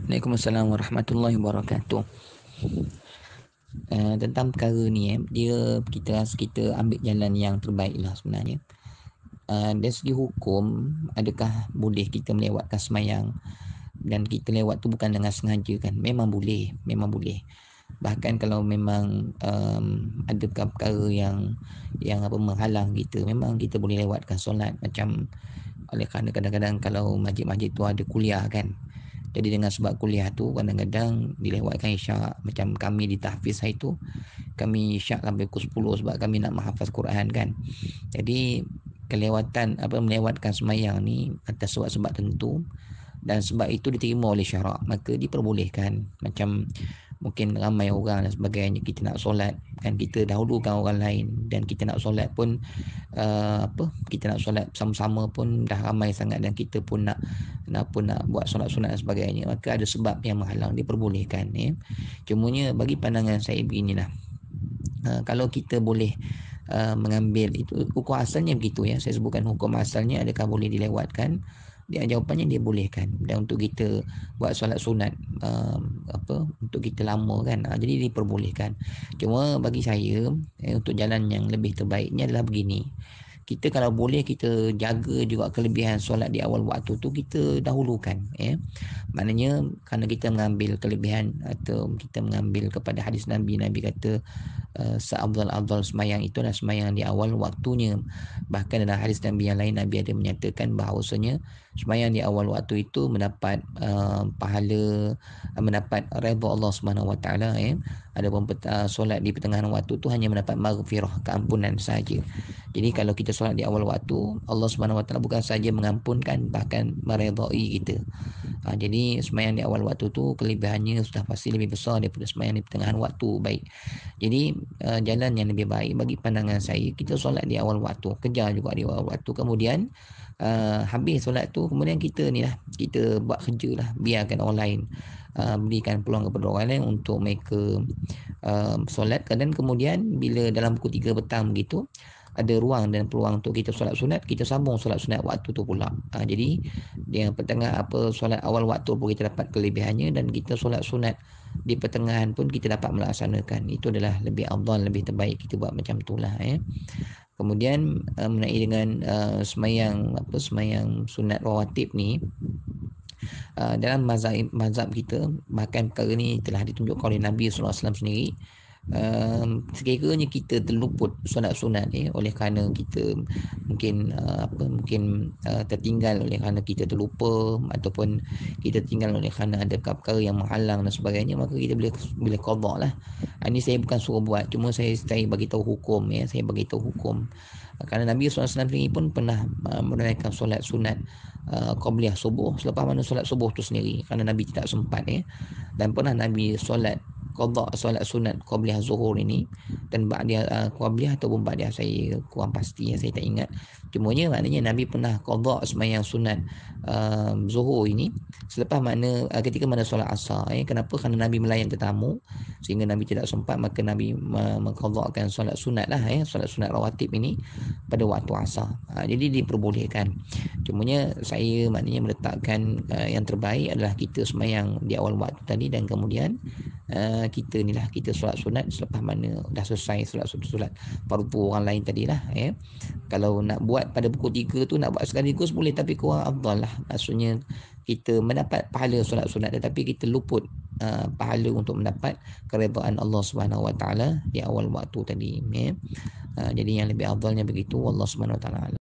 Waalaikumsalam warahmatullahi wabarakatuh. Tentang perkara ni dia kita ambil jalan yang terbaik lah sebenarnya. Dari segi hukum, adakah boleh kita melewatkan semayang dan kita lewat tu bukan dengan sengaja kan? Memang boleh. Bahkan kalau memang ada perkara yang menghalang kita, memang kita boleh lewatkan solat. Macam oleh kerana kadang-kadang kalau masjid-masjid tu ada kuliah kan, jadi dengan sebab kuliah tu kadang-kadang dilewatkan isyak. Macam kami di tahfiz hari tu, kami isyak sampai pukul 10 sebab kami nak menghafaz Quran kan. Jadi melewatkan semayang ni atas sebab-sebab tentu, dan sebab itu diterima oleh syarak, maka diperbolehkan. Macam mungkin ramai orang dan sebagainya, kita nak solat kan, kita dahulukan orang lain, dan kita nak solat pun kita nak solat sama-sama pun dah ramai sangat, dan kita pun nak buat solat sunat dan sebagainya, maka ada sebab yang menghalang, diperbolehkan Cumanya bagi pandangan saya beginilah, kalau kita boleh mengambil itu, hukum asalnya begitu ya, saya sebutkan hukum asalnya, adakah boleh dilewatkan? Dia jawapannya dia bolehkan, dan untuk kita buat solat sunat untuk kita lama kan, jadi diperbolehkan. Cuma bagi saya untuk jalan yang lebih terbaiknya adalah begini, kita kalau boleh kita jaga juga kelebihan solat di awal waktu tu, kita dahulukan maknanya kerana kita mengambil kelebihan atau kita mengambil kepada hadis Nabi kata seafdal-afdal semayang itu adalah semayang di awal waktunya. Bahkan dalam hadis Nabi yang lain, Nabi ada menyatakan bahawasanya semayang di awal waktu itu mendapat pahala, mendapat redha Allah Subhanahu Wa Taala. Adapun solat di pertengahan waktu tu hanya mendapat maghfirah, keampunan saja. Jadi kalau kita solat di awal waktu, Allah Subhanahu Wa Taala bukan saja mengampunkan, bahkan meredai kita. Jadi semayang di awal waktu tu kelebihannya sudah pasti lebih besar daripada semayang di pertengahan waktu. Baik. Jadi jalan yang lebih baik bagi pandangan saya, kita solat di awal waktu, kejar juga di awal waktu, kemudian habis solat tu, kemudian kita buat kerja lah, biarkan orang lain, berikan peluang kepada orang lain untuk mereka solat. Dan kemudian bila dalam pukul 3 petang begitu, ada ruang dan peluang untuk kita solat sunat, kita sambung solat sunat waktu tu pula. Jadi dia solat awal waktu pun kita dapat kelebihannya, dan kita solat sunat di pertengahan pun kita dapat melaksanakan. Itu adalah lebih afdal, lebih terbaik kita buat macam itulah Kemudian mengenai dengan semayang sunat rawatib ni, dalam mazhab kita, bahkan perkara ni telah ditunjukkan oleh Nabi SAW sendiri. Sekiranya kita terluput solat sunat oleh kerana kita mungkin tertinggal oleh kerana kita terlupa, ataupun kita tinggal oleh kerana ada perkara yang menghalang dan sebagainya, maka kita boleh qada lah. Ini saya bukan suruh buat, cuma saya bagi tahu hukum kerana Nabi SAW sendiri pun pernah menunaikan solat sunat qabliyah subuh selepas mana solat subuh tu sendiri, kerana Nabi tidak sempat dan pernah Nabi solat qada solat sunat qabliyah zuhur ini, dan ba'diyah qabliyah ataupun ba'diyah saya kurang pasti, saya tak ingat. Cumanya maknanya Nabi pernah qada sembahyang sunat zuhur ini selepas mana ketika mana solat asar. Kenapa? Kerana Nabi melayan tetamu sehingga Nabi tidak sempat, maka Nabi mengqadakan solat sunat lah solat sunat rawatib ini pada waktu asar. Jadi diperbolehkan. Cumanya saya maknanya meletakkan yang terbaik adalah kita sembahyang di awal waktu tadi, dan kemudian kita solat sunat selepas mana dah selesai solat fardu orang lain tadilah Kalau nak buat pada pukul 3 tu, nak buat sekaligus boleh, tapi kurang afdal lah. Maksudnya kita mendapat pahala solat sunat, tetapi kita luput pahala untuk mendapat keredaan Allah Subhanahu Wa Taala di awal waktu tadi Jadi yang lebih afdalnya begitu. Allah Subhanahu Wa Taala